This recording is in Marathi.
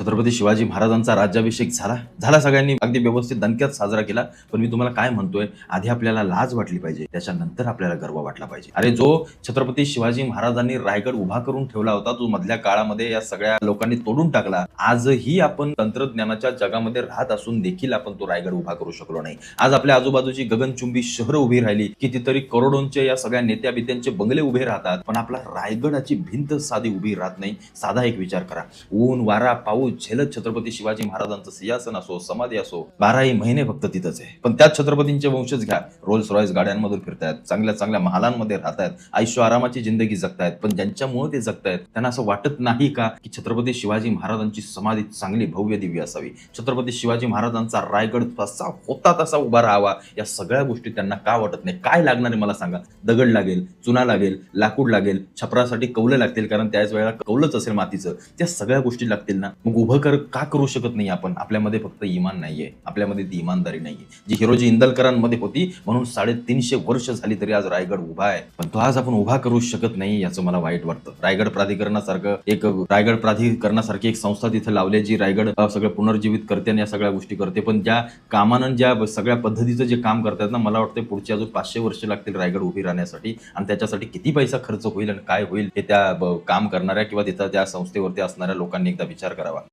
छत्रपती शिवाजी महाराजांचा राज्याभिषेक झाला सगळ्यांनी अगदी व्यवस्थित दणक्यात साजरा केला. पण मी तुम्हाला काय म्हणतोय, आधी आपल्याला लाज वाटली पाहिजे, त्याच्यानंतर आपल्याला गर्व वाटला पाहिजे. अरे जो छत्रपती शिवाजी महाराजांनी रायगड उभा करून ठेवला होता, तो मधल्या काळामध्ये या सगळ्या लोकांनी तोडून टाकला. आजही आपण तंत्रज्ञानाच्या जगामध्ये राहत असून देखील आपण तो रायगड उभा करू शकलो नाही. आज आपल्या आजूबाजूची गगनचुंबी शहरं उभी राहिली, कितीतरी करोडोंचे या सगळ्या नेत्या-बित्यांचे बंगले उभे राहतात, पण आपला रायगडाची भिंत साधी उभी राहत नाही. साधा एक विचार करा, ऊन वारा पाऊस झेलत छत्रपती शिवाजी महाराजांचं सिंहासन असो, समाधी असो, 12ही महिने फक्त तिथंच आहे. पण त्याच छत्रपतींचे वंशज घ्या, रोल्स रॉयस गाड्यांमधून फिरतायत, चांगल्या चांगल्या महालांमध्ये राहतायत, आयुष्य आरामाची जिंदगी जगतायत. पण ज्यांच्यामुळे ते जगतायत त्यांना असं वाटत नाही का की छत्रपती शिवाजी महाराजांची समाधी चांगली भव्य दिव्य असावी, छत्रपती शिवाजी महाराजांचा रायगड तसा होता तसा उभा राहावा? या सगळ्या गोष्टी त्यांना का वाटत नाही? काय लागणार आहे मला सांगा? दगड लागेल, चुना लागेल, लाकूड लागेल, छपरासाठी कौलं लागतील, कारण त्याच वेळेला कौलच असेल मातीचं. त्या सगळ्या गोष्टी लागतील ना. मग उभं का करू शकत नाही आपण? आपल्यामध्ये फक्त इमान नाहीये, आपल्यामध्ये ती इमानदारी नाहीये जी हिरोजी इंदलकरांमध्ये होती. म्हणून 350 वर्ष झाली तरी आज रायगड उभा आहे, पण तो आज आपण उभा करू शकत नाही, याचं मला वाईट वाटतं. रायगड प्राधिकरणासारखी एक संस्था तिथे लावली, जी रायगड सगळं पुनर्जीवित करते आणि या सगळ्या गोष्टी करते. पण ज्या कामानं ज्या सगळ्या पद्धतीचं जे काम करतात ना, मला वाटतं पुढची अजून 500 वर्ष लागतील रायगड उभी राहण्यासाठी. आणि त्याच्यासाठी किती पैसा खर्च होईल आणि काय होईल हे त्या काम करणाऱ्या किंवा तिथं त्या संस्थेवरती असणाऱ्या लोकांनी एकदा विचार करावा.